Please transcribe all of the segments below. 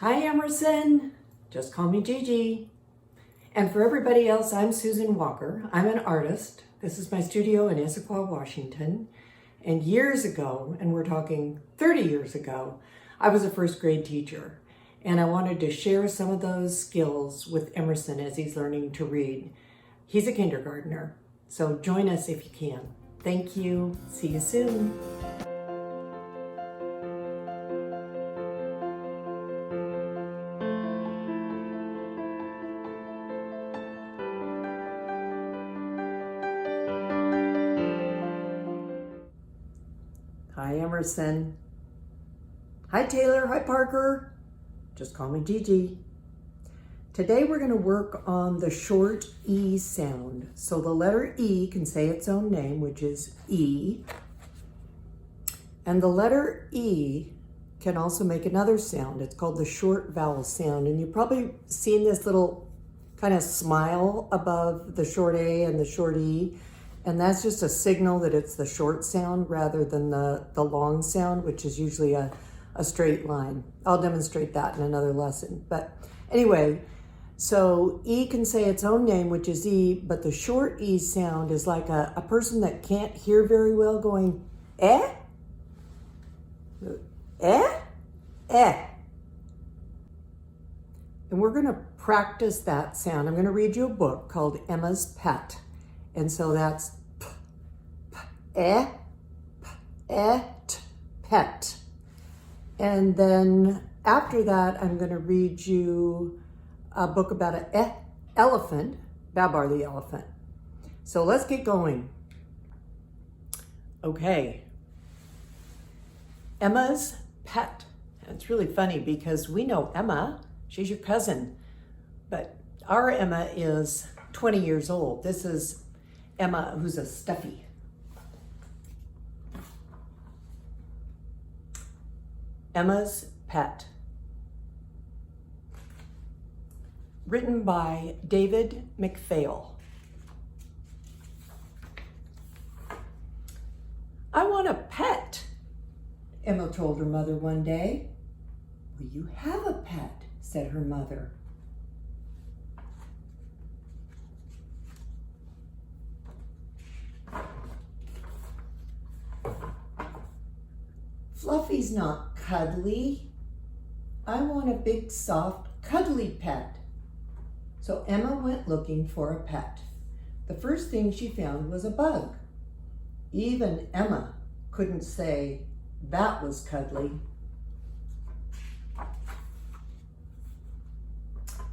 Hi Emerson, just call me Gigi. And for everybody else, I'm Susan Walker. I'm an artist. This is my studio in Issaquah, Washington. And years ago, and we're talking 30 years ago, I was a first grade teacher. And I wanted to share some of those skills with Emerson as he's learning to read. He's a kindergartner, so join us if you can. Thank you. See you soon. Hi, Emerson. Hi, Taylor. Hi, Parker. Just call me Gigi. Today we're going to work on the short E sound. So the letter E can say its own name, which is E. And the letter E can also make another sound. It's called the short vowel sound. And you've probably seen this little kind of smile above the short A and the short E. And that's just a signal that it's the short sound rather than the long sound, which is usually a straight line. I'll demonstrate that in another lesson. But anyway, so E can say its own name, which is E, but the short E sound is like a person that can't hear very well going, eh, eh, eh. And we're going to practice that sound. I'm going to read you a book called Emma's Pet. And so that's p, eh, pet. And then after that, I'm going to read you a book about an elephant, Babar the elephant. So let's get going. Okay. Emma's Pet. And it's really funny because we know Emma, she's your cousin, but our Emma is 20 years old. This is Emma, who's a stuffy. Emma's Pet. Written by David McPhail. I want a pet, Emma told her mother one day. Well, you have a pet, said her mother. Fluffy's not cuddly. I want a big, soft, cuddly pet. So Emma went looking for a pet. The first thing she found was a bug. Even Emma couldn't say that was cuddly.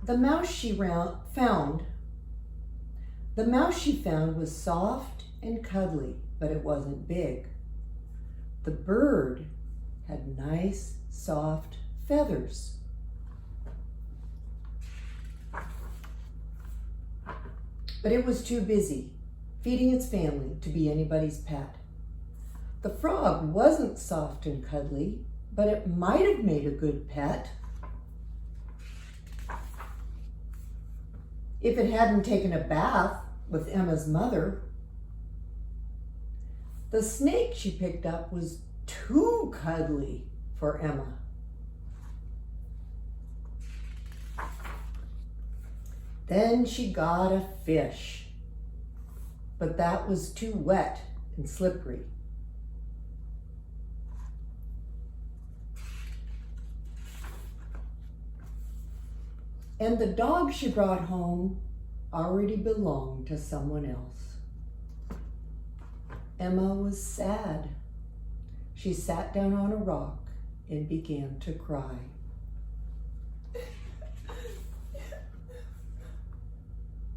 The mouse she found was soft and cuddly, but it wasn't big. The bird had nice, soft feathers. But it was too busy feeding its family to be anybody's pet. The frog wasn't soft and cuddly, but it might have made a good pet if it hadn't taken a bath with Emma's mother. The snake she picked up was too cuddly for Emma. Then she got a fish, but that was too wet and slippery. And the dog she brought home already belonged to someone else. Emma was sad. She sat down on a rock and began to cry.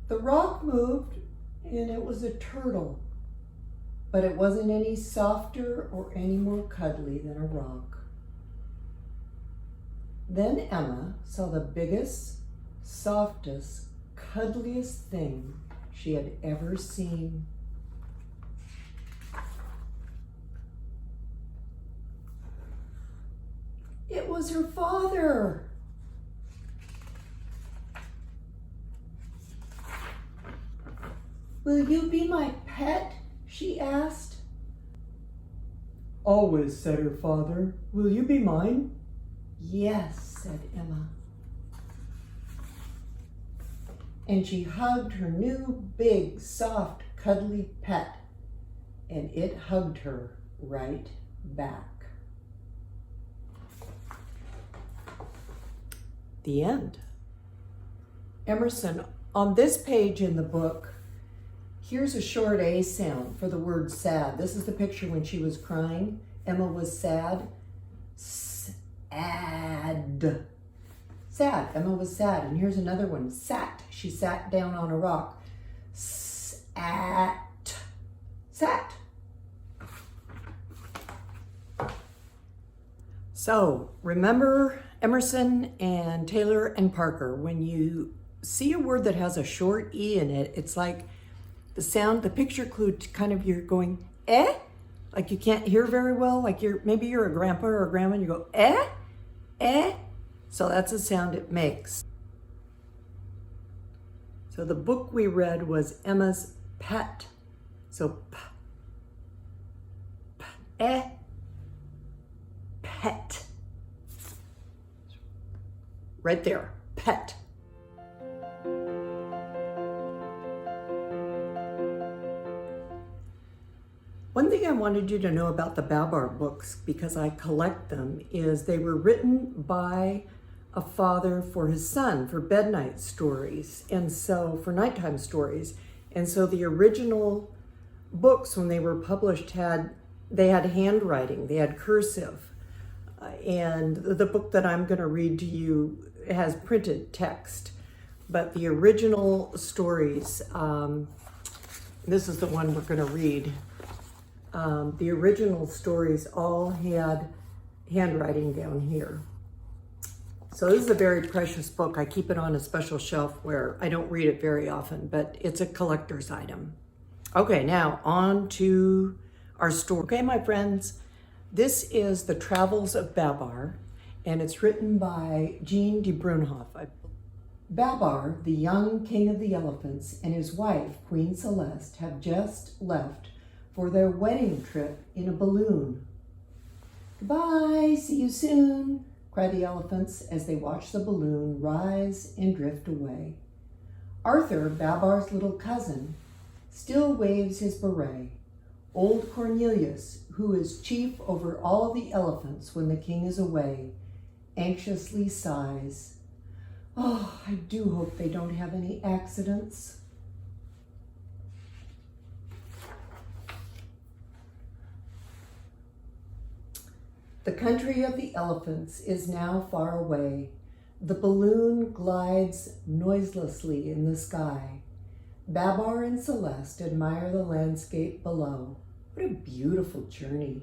The rock moved and it was a turtle, but it wasn't any softer or any more cuddly than a rock. Then Emma saw the biggest, softest, cuddliest thing she had ever seen. It was her father. Will you be my pet? She asked. Always, said her father. Will you be mine? "Yes," said Emma. And she hugged her new, big, soft, cuddly pet, and it hugged her right back. The end. Emerson, on this page in the book, here's a short A sound for the word sad. This is the picture when she was crying. Emma was sad. Sad. Sad. Emma was sad. And here's another one. Sat. She sat down on a rock. Sat. Sat. So remember Emerson and Taylor and Parker, when you see a word that has a short E in it, it's like the sound, the picture clue kind of, you're going, eh? Like you can't hear very well, like maybe you're a grandpa or a grandma and you go, eh? Eh? So that's the sound it makes. So the book we read was Emma's Pet. So pet. Right there, pet. One thing I wanted you to know about the Babar books, because I collect them, is they were written by a father for his son for bednight stories, and so for nighttime stories. And so the original books, when they were published, had handwriting, they had cursive. And the book that I'm going to read to you has printed text. But the original stories, this is the one we're going to read. The original stories all had handwriting down here. So this is a very precious book. I keep it on a special shelf where I don't read it very often, but it's a collector's item. Okay, now on to our story. Okay, my friends, this is The Travels of Babar, and it's written by Jean de Brunhoff. Babar, the young king of the elephants, and his wife, Queen Celeste, have just left for their wedding trip in a balloon. "Goodbye, see you soon," cry the elephants as they watch the balloon rise and drift away. Arthur, Babar's little cousin, still waves his beret. Old Cornelius, who is chief over all the elephants when the king is away, anxiously sighs. "Oh, I do hope they don't have any accidents." The country of the elephants is now far away. The balloon glides noiselessly in the sky. Babar and Celeste admire the landscape below. What a beautiful journey.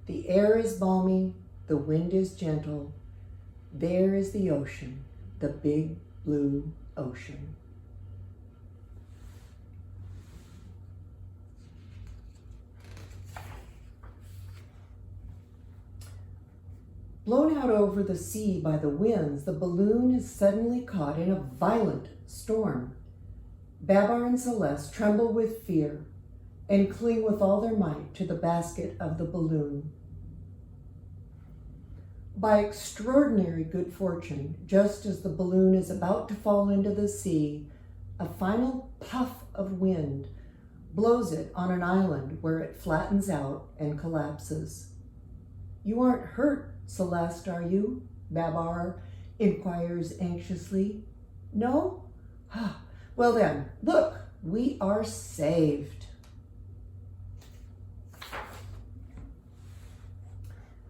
The air is balmy, the wind is gentle. There is the ocean, the big blue ocean. Blown out over the sea by the winds, the balloon is suddenly caught in a violent storm. Babar and Celeste tremble with fear and cling with all their might to the basket of the balloon. By extraordinary good fortune, just as the balloon is about to fall into the sea, a final puff of wind blows it on an island where it flattens out and collapses. "You aren't hurt, Celeste, are you?" Babar inquires anxiously. "No? Well then, look, we are saved."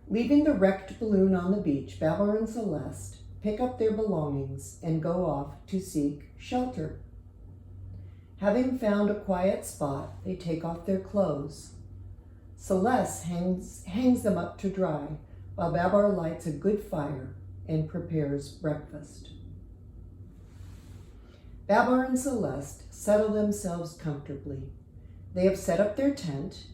Leaving the wrecked balloon on the beach, Babar and Celeste pick up their belongings and go off to seek shelter. Having found a quiet spot, they take off their clothes. Celeste hangs them up to dry, while Babar lights a good fire and prepares breakfast. Babar and Celeste settle themselves comfortably. They have set up their tent,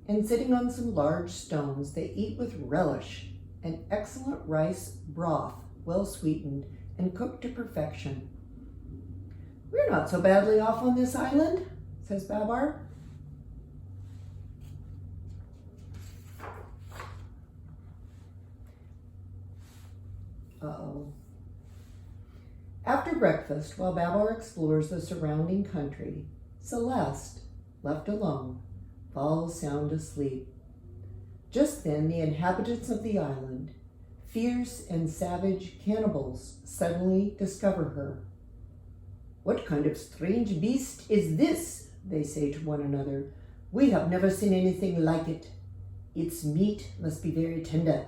and sitting on some large stones, they eat with relish an excellent rice broth, well sweetened and cooked to perfection. "We're not so badly off on this island," says Babar. Uh-oh. After breakfast, while Babar explores the surrounding country, Celeste, left alone, falls sound asleep. Just then, the inhabitants of the island, fierce and savage cannibals, suddenly discover her. "What kind of strange beast is this?" they say to one another. "We have never seen anything like it. Its meat must be very tender.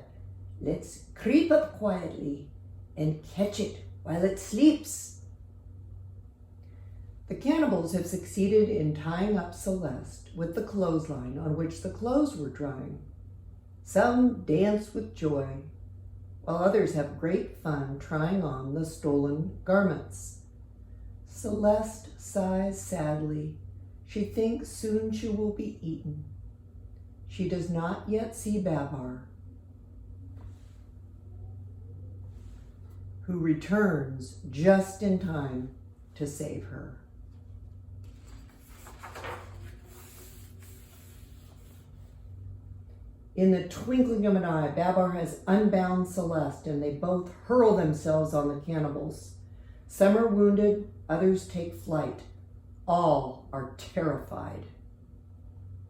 Let's creep up quietly and catch it while it sleeps." The cannibals have succeeded in tying up Celeste with the clothesline on which the clothes were drying. Some dance with joy, while others have great fun trying on the stolen garments. Celeste sighs sadly. She thinks soon she will be eaten. She does not yet see Babar, who returns just in time to save her. In the twinkling of an eye, Babar has unbound Celeste, and they both hurl themselves on the cannibals. Some are wounded, others take flight. All are terrified.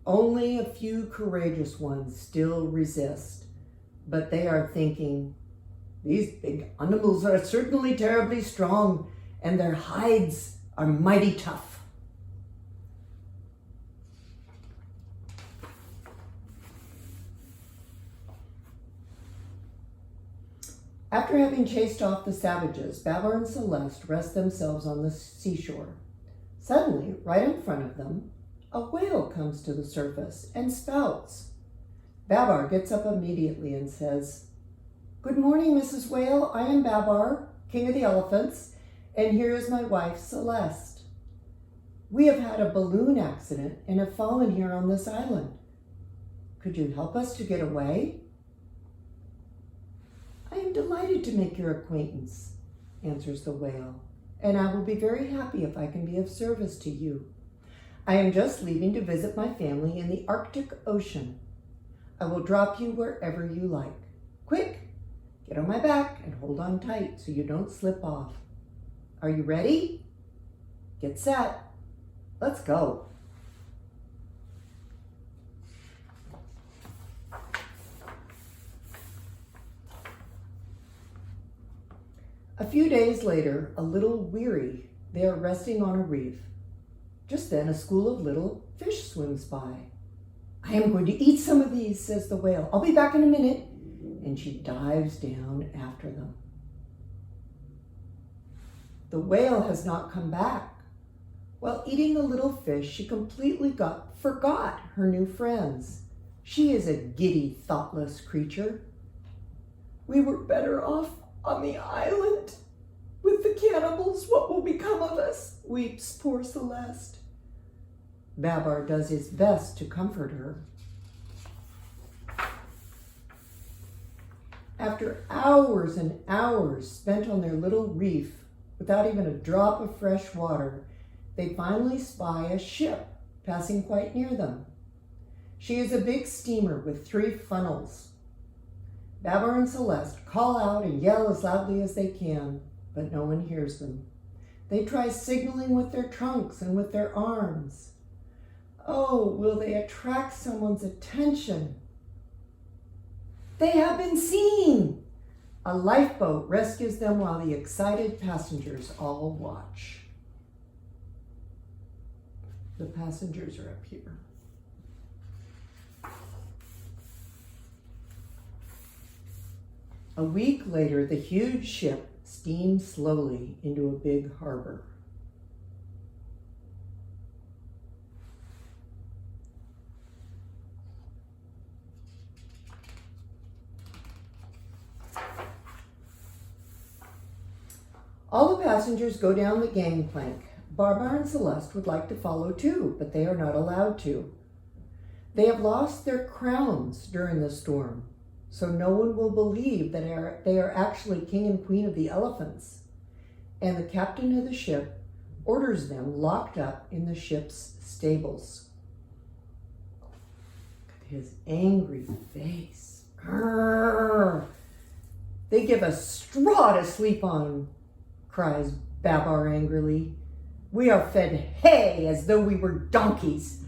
Only a few courageous ones still resist, but they are thinking, "These big animals are certainly terribly strong, and their hides are mighty tough." After having chased off the savages, Babar and Celeste rest themselves on the seashore. Suddenly, right in front of them, a whale comes to the surface and spouts. Babar gets up immediately and says, "Good morning, Mrs. Whale. I am Babar, king of the elephants, and here is my wife, Celeste. We have had a balloon accident and have fallen here on this island. Could you help us to get away?" "I am delighted to make your acquaintance," answers the whale, "and I will be very happy if I can be of service to you. I am just leaving to visit my family in the Arctic Ocean. I will drop you wherever you like. Quick, get on my back and hold on tight so you don't slip off. Are you ready? Get set. Let's go." A few days later, a little weary, they are resting on a reef. Just then, a school of little fish swims by. "I am going to eat some of these," says the whale. "I'll be back in a minute." And she dives down after them. The whale has not come back. While eating the little fish, she completely forgot her new friends. She is a giddy, thoughtless creature. "We were better off on the island with the cannibals. What will become of us?" weeps poor Celeste. Babar does his best to comfort her. After hours and hours spent on their little reef without even a drop of fresh water, they finally spy a ship passing quite near them. She is a big steamer with 3 funnels. Babar and Celeste call out and yell as loudly as they can, but no one hears them. They try signaling with their trunks and with their arms. Oh, will they attract someone's attention? They have been seen! A lifeboat rescues them while the excited passengers all watch. The passengers are up here. A week later, the huge ship steams slowly into a big harbor. All the passengers go down the gangplank. Babar and Celeste would like to follow too, but they are not allowed to. They have lost their crowns during the storm, so no one will believe that they are actually king and queen of the elephants. And the captain of the ship orders them locked up in the ship's stables. Look at his angry face. Grrr. They give us straw to sleep on, cries Babar angrily. We are fed hay as though we were donkeys.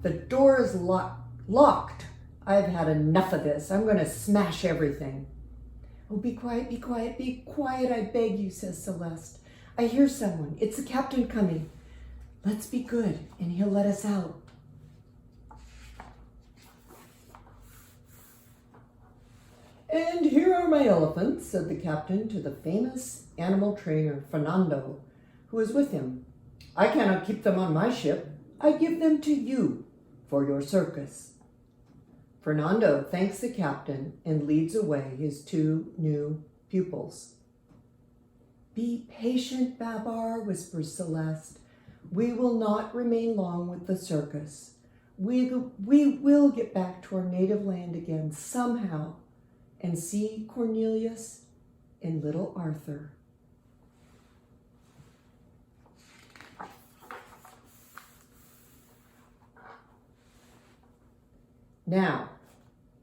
The door is locked. I've had enough of this. I'm going to smash everything. Oh, be quiet, be quiet, be quiet, I beg you, says Celeste. I hear someone. It's the captain coming. Let's be good, and he'll let us out. And here are my elephants, said the captain to the famous animal trainer, Fernando, who was with him. I cannot keep them on my ship. I give them to you for your circus. Fernando thanks the captain and leads away his two new pupils. Be patient, Babar, whispers Celeste. We will not remain long with the circus. We will get back to our native land again somehow and see Cornelius and little Arthur. Now,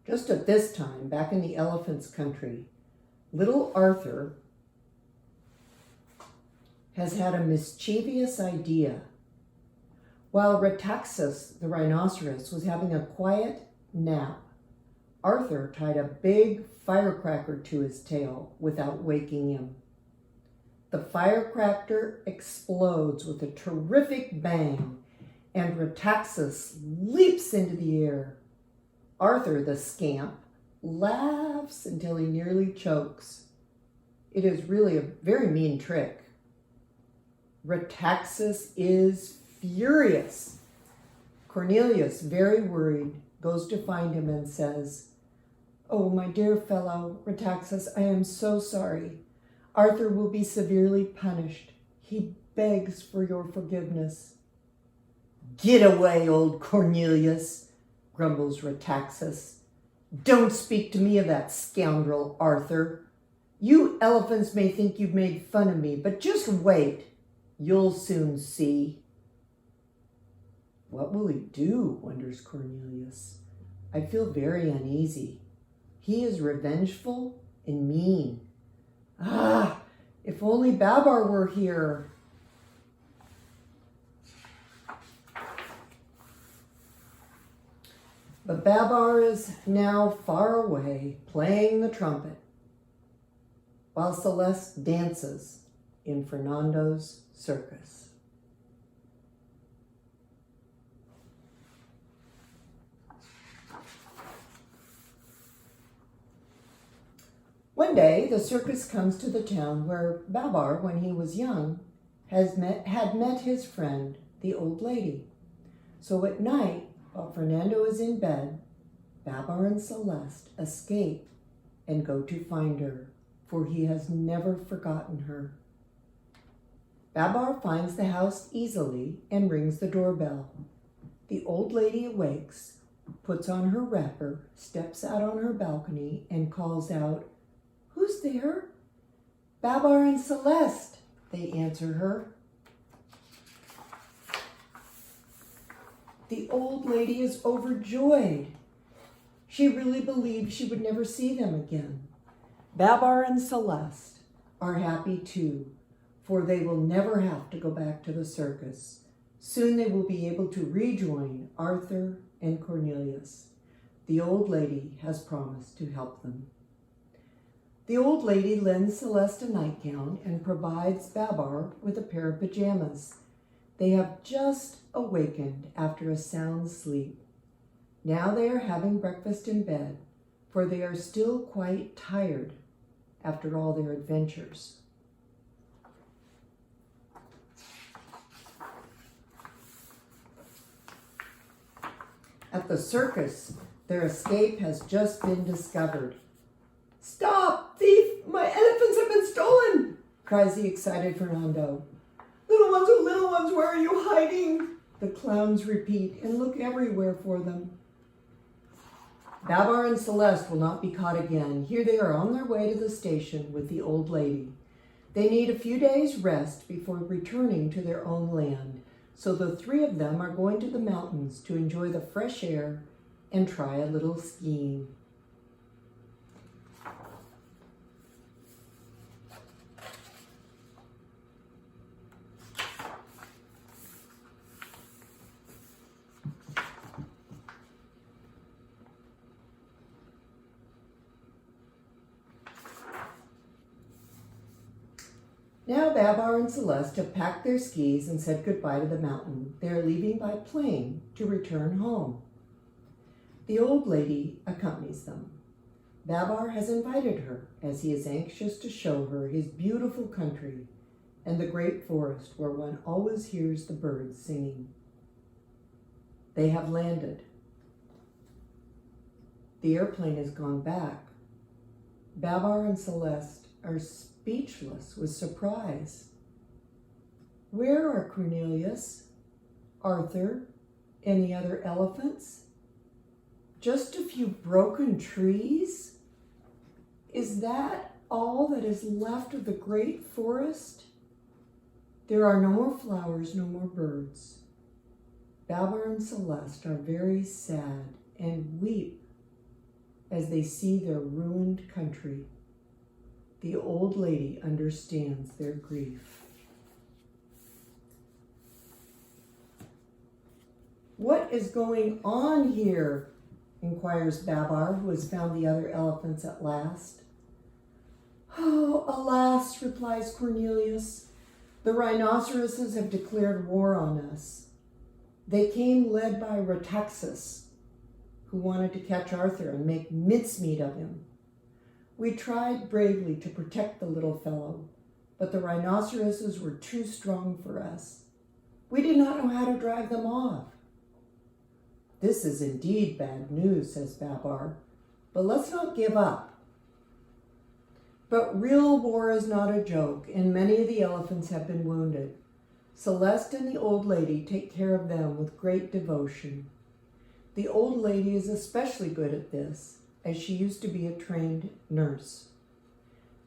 just at this time, back in the elephant's country, little Arthur has had a mischievous idea. While Retaxas, the rhinoceros, was having a quiet nap, Arthur tied a big firecracker to his tail without waking him. The firecracker explodes with a terrific bang, and Retaxas leaps into the air. Arthur, the scamp, laughs until he nearly chokes. It is really a very mean trick. Retaxas is furious. Cornelius, very worried, goes to find him and says, Oh, my dear fellow, Retaxas, I am so sorry. Arthur will be severely punished. He begs for your forgiveness. Get away, old Cornelius, grumbles Retaxas. Don't speak to me of that scoundrel, Arthur. You elephants may think you've made fun of me, but just wait. You'll soon see. What will he do, wonders Cornelius. I feel very uneasy. He is revengeful and mean. Ah, if only Babar were here. But Babar is now far away, playing the trumpet, while Celeste dances in Fernando's circus. One day, the circus comes to the town where Babar, when he was young, had met his friend, the old lady. So at night, while Fernando is in bed, Babar and Celeste escape and go to find her, for he has never forgotten her. Babar finds the house easily and rings the doorbell. The old lady awakes, puts on her wrapper, steps out on her balcony, and calls out, Who's there? Babar and Celeste, they answer her. The old lady is overjoyed. She really believed she would never see them again. Babar and Celeste are happy too, for they will never have to go back to the circus. Soon they will be able to rejoin Arthur and Cornelius. The old lady has promised to help them. The old lady lends Celeste a nightgown and provides Babar with a pair of pajamas. They have just awakened after a sound sleep. Now they are having breakfast in bed, for they are still quite tired after all their adventures. At the circus, their escape has just been discovered. Stop, thief! My elephants have been stolen! Cries the excited Fernando. Little ones, oh little ones, where are you hiding? The clowns repeat and look everywhere for them. Babar and Celeste will not be caught again. Here they are on their way to the station with the old lady. They need a few days' rest before returning to their own land. So the three of them are going to the mountains to enjoy the fresh air and try a little skiing. Now Babar and Celeste have packed their skis and said goodbye to the mountain. They are leaving by plane to return home. The old lady accompanies them. Babar has invited her as he is anxious to show her his beautiful country and the great forest where one always hears the birds singing. They have landed. The airplane has gone back. Babar and Celeste are speechless with surprise. Where are Cornelius, Arthur, and the other elephants? Just a few broken trees? Is that all that is left of the great forest? There are no more flowers, no more birds. Babar and Celeste are very sad and weep as they see their ruined country. The old lady understands their grief. What is going on here? Inquires Babar, who has found the other elephants at last. Oh, alas, replies Cornelius. The rhinoceroses have declared war on us. They came led by Rhetaxus, who wanted to catch Arthur and make mincemeat of him. We tried bravely to protect the little fellow, but the rhinoceroses were too strong for us. We did not know how to drive them off. This is indeed bad news, says Babar, but let's not give up. But real war is not a joke, and many of the elephants have been wounded. Celeste and the old lady take care of them with great devotion. The old lady is especially good at this, as she used to be a trained nurse.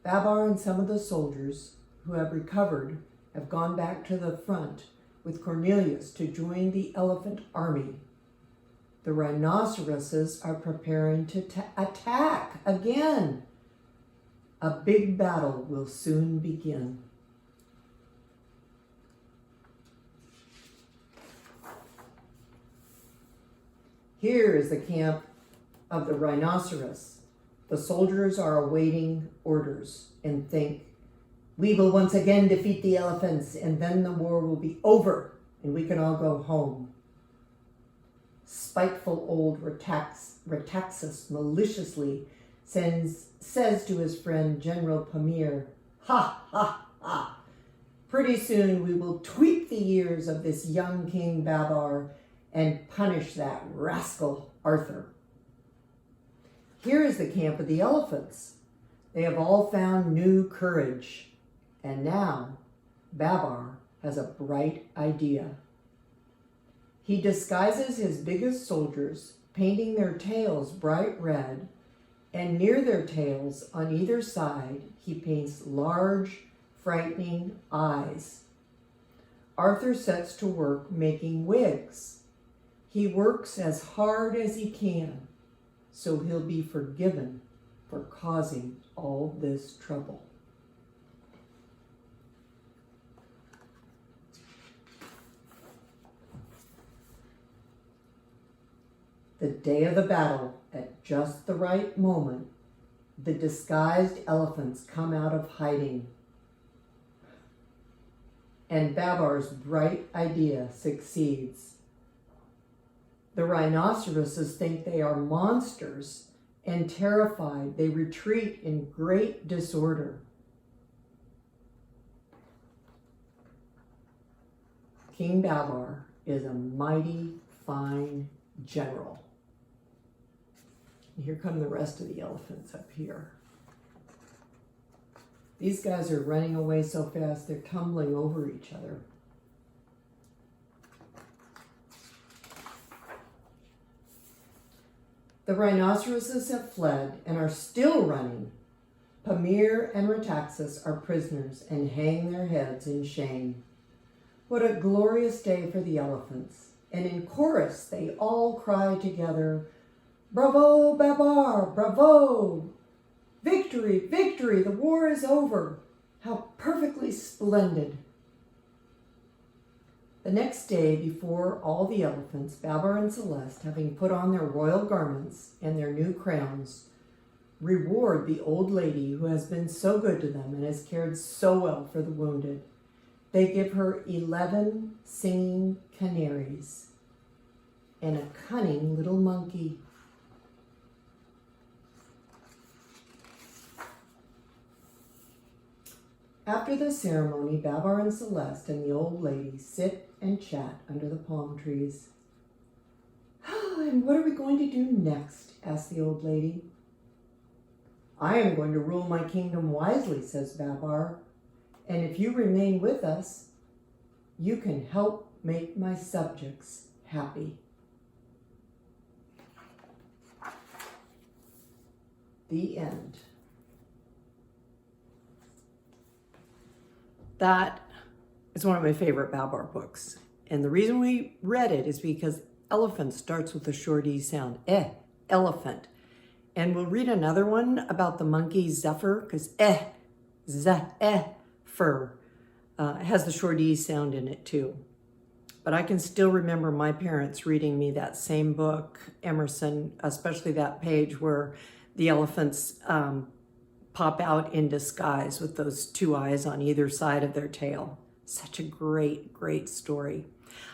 Babar and some of the soldiers who have recovered have gone back to the front with Cornelius to join the elephant army. The rhinoceroses are preparing to attack again. A big battle will soon begin. Here is the camp of the rhinoceros. The soldiers are awaiting orders and think, we will once again defeat the elephants and then the war will be over and we can all go home. Spiteful old Rhetaxus maliciously says to his friend General Pamir, ha, ha, ha. Pretty soon we will tweak the ears of this young King Babar and punish that rascal Arthur. Here is the camp of the elephants. They have all found new courage. And now Babar has a bright idea. He disguises his biggest soldiers, painting their tails bright red, and near their tails on either side, he paints large, frightening eyes. Arthur sets to work making wigs. He works as hard as he can, so he'll be forgiven for causing all this trouble. The day of the battle, at just the right moment, the disguised elephants come out of hiding. And Babar's bright idea succeeds. The rhinoceroses think they are monsters, and terrified, they retreat in great disorder. King Babar is a mighty fine general. And here come the rest of the elephants up here. These guys are running away so fast, they're tumbling over each other. The rhinoceroses have fled and are still running. Pamir and Rhetaxus are prisoners and hang their heads in shame. What a glorious day for the elephants. And in chorus, they all cry together, "Bravo, Babar, bravo! Victory, victory, the war is over. How perfectly splendid." The next day, before all the elephants, Babar and Celeste, having put on their royal garments and their new crowns, reward the old lady who has been so good to them and has cared so well for the wounded. They give her 11 singing canaries and a cunning little monkey. After the ceremony, Babar and Celeste and the old lady sit and chat under the palm trees. And what are we going to do next? Asked the old lady. I am going to rule my kingdom wisely, says Babar, and if you remain with us, you can help make my subjects happy. The end. That is one of my favorite Babar books. And the reason we read it is because elephant starts with a short E sound. Elephant. And we'll read another one about the monkey Zephyr, because fur has the short E sound in it too. But I can still remember my parents reading me that same book, Emerson, especially that page where the elephants pop out in disguise with those two eyes on either side of their tail. Such a great, great story.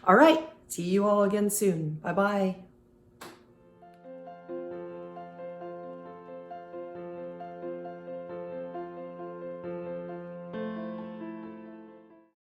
All right, see you all again soon. Bye-bye.